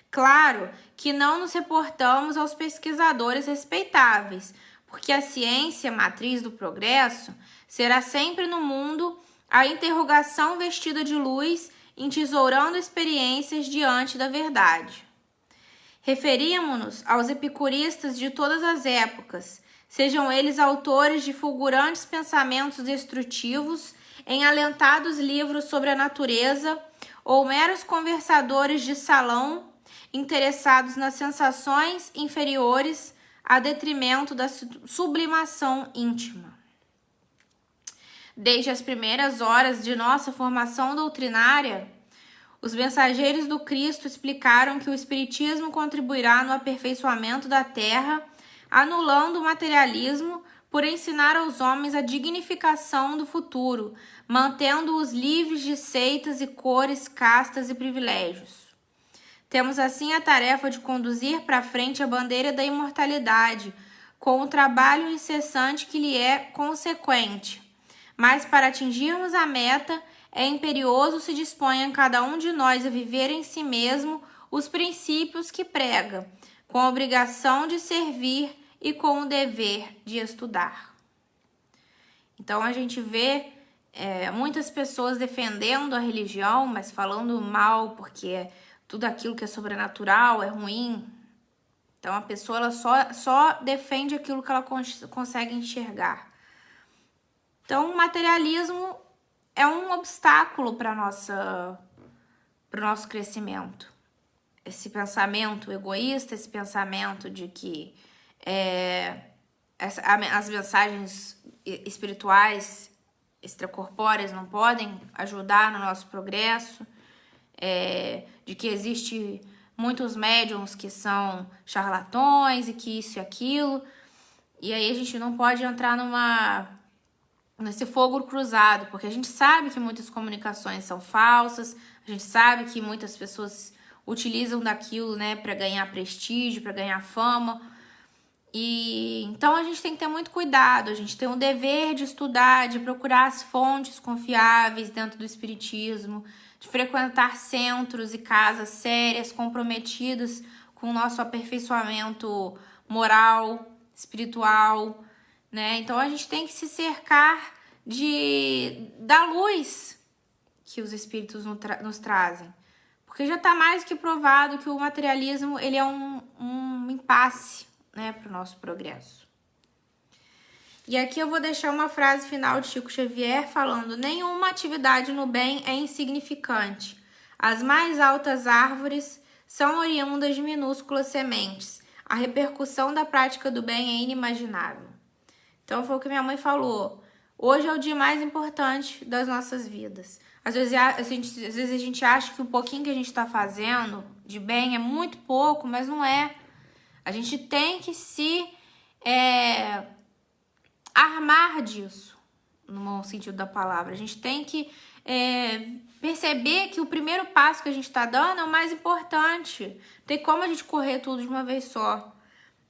Claro que não nos reportamos aos pesquisadores respeitáveis, porque a ciência, matriz do progresso, será sempre no mundo a interrogação vestida de luz, entesourando experiências diante da verdade. Referíamos-nos aos epicuristas de todas as épocas, sejam eles autores de fulgurantes pensamentos destrutivos em alentados livros sobre a natureza ou meros conversadores de salão interessados nas sensações inferiores a detrimento da sublimação íntima. Desde as primeiras horas de nossa formação doutrinária, os mensageiros do Cristo explicaram que o Espiritismo contribuirá no aperfeiçoamento da Terra, anulando o materialismo por ensinar aos homens a dignificação do futuro, mantendo-os livres de seitas e cores, castas e privilégios. Temos assim a tarefa de conduzir para frente a bandeira da imortalidade, com o trabalho incessante que lhe é consequente. Mas para atingirmos a meta, é imperioso se disponha cada um de nós a viver em si mesmo os princípios que prega, com a obrigação de servir e com o dever de estudar. Então a gente vê muitas pessoas defendendo a religião, mas falando mal porque tudo aquilo que é sobrenatural é ruim. Então a pessoa ela só defende aquilo que ela consegue enxergar. Então o materialismo é um obstáculo para o nosso crescimento. Esse pensamento egoísta, esse pensamento de que as mensagens espirituais extracorpóreas não podem ajudar no nosso progresso, de que existe muitos médiums que são charlatões e que isso e aquilo. E aí a gente não pode entrar nesse fogo cruzado, porque a gente sabe que muitas comunicações são falsas, a gente sabe que muitas pessoas utilizam daquilo, né, para ganhar prestígio, para ganhar fama. E então a gente tem que ter muito cuidado, a gente tem o dever de estudar, de procurar as fontes confiáveis dentro do espiritismo, de frequentar centros e casas sérias, comprometidas com o nosso aperfeiçoamento moral, espiritual, né? Então a gente tem que se cercar da luz que os espíritos nos trazem. Porque já está mais que provado que o materialismo ele é um impasse, né, para o nosso progresso. E aqui eu vou deixar uma frase final de Chico Xavier falando: nenhuma atividade no bem é insignificante. As mais altas árvores são oriundas de minúsculas sementes. A repercussão da prática do bem é inimaginável. Então foi o que minha mãe falou. Hoje é o dia mais importante das nossas vidas. Às vezes a gente acha que o pouquinho que a gente está fazendo de bem é muito pouco, mas não é. A gente tem que se armar disso, no bom sentido da palavra. A gente tem que perceber que o primeiro passo que a gente está dando é o mais importante. Tem como a gente correr tudo de uma vez só.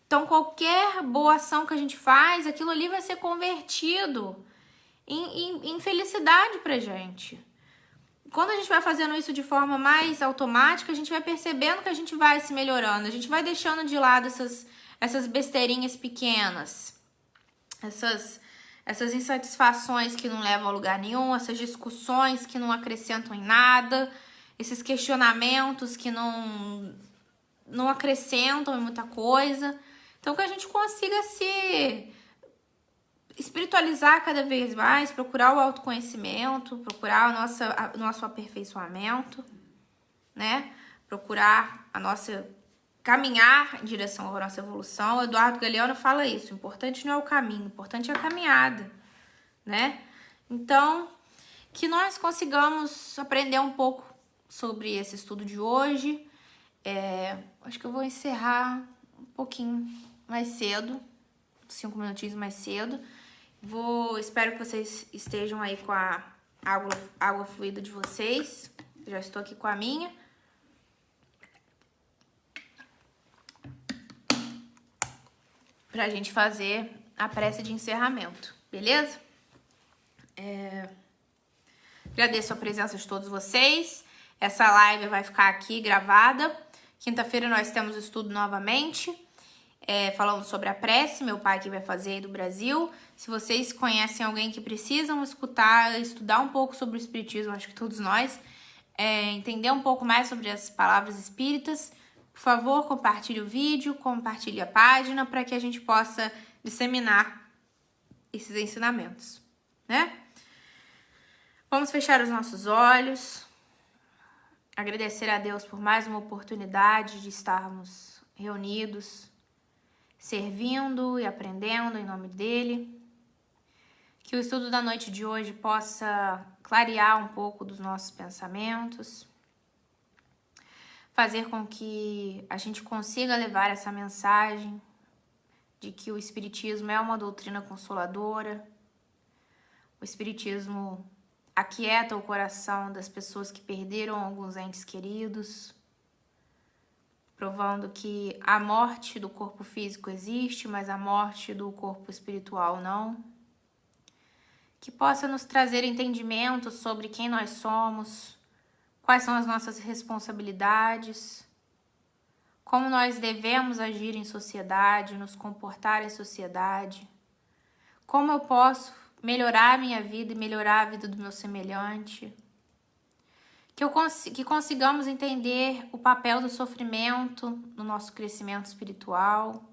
Então, qualquer boa ação que a gente faz, aquilo ali vai ser convertido em felicidade pra gente. Quando a gente vai fazendo isso de forma mais automática, a gente vai percebendo que a gente vai se melhorando. A gente vai deixando de lado essas besteirinhas pequenas, essas insatisfações que não levam a lugar nenhum, essas discussões que não acrescentam em nada, esses questionamentos que não acrescentam em muita coisa. Então, que a gente consiga se espiritualizar cada vez mais, procurar o autoconhecimento, procurar o nosso aperfeiçoamento, né? Procurar caminhar em direção à nossa evolução. O Eduardo Galeano fala isso: o importante não é o caminho, o importante é a caminhada, né? Então, que nós consigamos aprender um pouco sobre esse estudo de hoje. Acho que eu vou encerrar um pouquinho mais cedo, 5 minutinhos mais cedo. Espero que vocês estejam aí com a água fluida de vocês. Já estou aqui com a minha. Pra gente fazer a prece de encerramento, beleza? Agradeço a presença de todos vocês. Essa live vai ficar aqui gravada. Quinta-feira nós temos estudo novamente, falando sobre a prece. Meu pai que vai fazer aí do Brasil. Se vocês conhecem alguém que precisam estudar um pouco sobre o espiritismo, acho que todos nós, entender um pouco mais sobre as palavras espíritas, por favor, compartilhe o vídeo, compartilhe a página para que a gente possa disseminar esses ensinamentos, né? Vamos fechar os nossos olhos, agradecer a Deus por mais uma oportunidade de estarmos reunidos, servindo e aprendendo em nome dele. Que o estudo da noite de hoje possa clarear um pouco dos nossos pensamentos, fazer com que a gente consiga levar essa mensagem de que o Espiritismo é uma doutrina consoladora. O Espiritismo aquieta o coração das pessoas que perderam alguns entes queridos, provando que a morte do corpo físico existe, mas a morte do corpo espiritual não. Que possa nos trazer entendimento sobre quem nós somos, quais são as nossas responsabilidades, como nós devemos agir em sociedade, nos comportar em sociedade, como eu posso melhorar a minha vida e melhorar a vida do meu semelhante. Que consigamos entender o papel do sofrimento no nosso crescimento espiritual.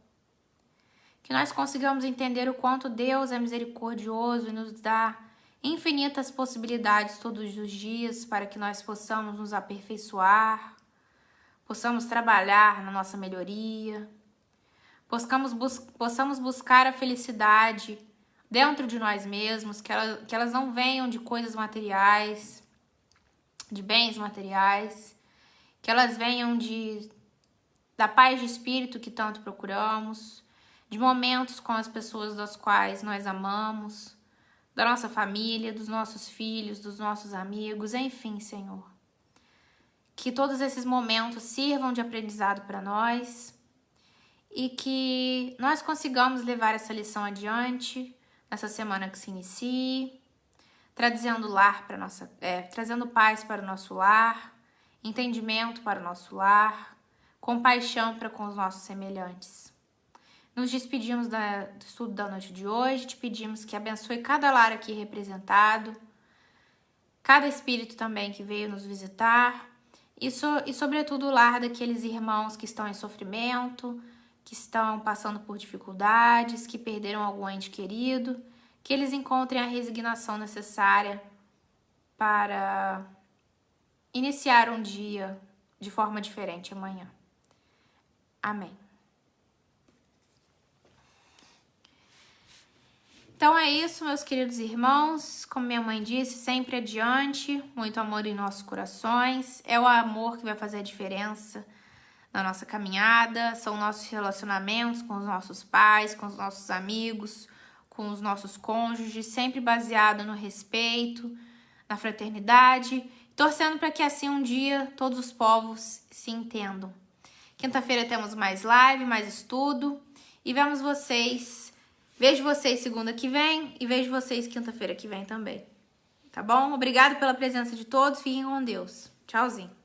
Que nós consigamos entender o quanto Deus é misericordioso e nos dá infinitas possibilidades todos os dias para que nós possamos nos aperfeiçoar, possamos trabalhar na nossa melhoria, possamos buscar a felicidade dentro de nós mesmos, que elas não venham de coisas materiais, de bens materiais, que elas venham da paz de espírito que tanto procuramos, de momentos com as pessoas das quais nós amamos, da nossa família, dos nossos filhos, dos nossos amigos, enfim, Senhor. Que todos esses momentos sirvam de aprendizado para nós e que nós consigamos levar essa lição adiante nessa semana que se inicie, trazendo paz para o nosso lar, entendimento para o nosso lar, compaixão para com os nossos semelhantes. Nos despedimos do estudo da noite de hoje, te pedimos que abençoe cada lar aqui representado, cada espírito também que veio nos visitar e sobretudo o lar daqueles irmãos que estão em sofrimento, que estão passando por dificuldades, que perderam algum ente querido, que eles encontrem a resignação necessária para iniciar um dia de forma diferente amanhã. Amém. Então é isso, meus queridos irmãos. Como minha mãe disse, sempre adiante, muito amor em nossos corações. É o amor que vai fazer a diferença na nossa caminhada, são nossos relacionamentos com os nossos pais, com os nossos amigos, com os nossos cônjuges, sempre baseado no respeito, na fraternidade, torcendo para que assim um dia todos os povos se entendam. Quinta-feira temos mais live, mais estudo e vejo vocês segunda que vem e vejo vocês quinta-feira que vem também, tá bom? Obrigada pela presença de todos, fiquem com Deus. Tchauzinho.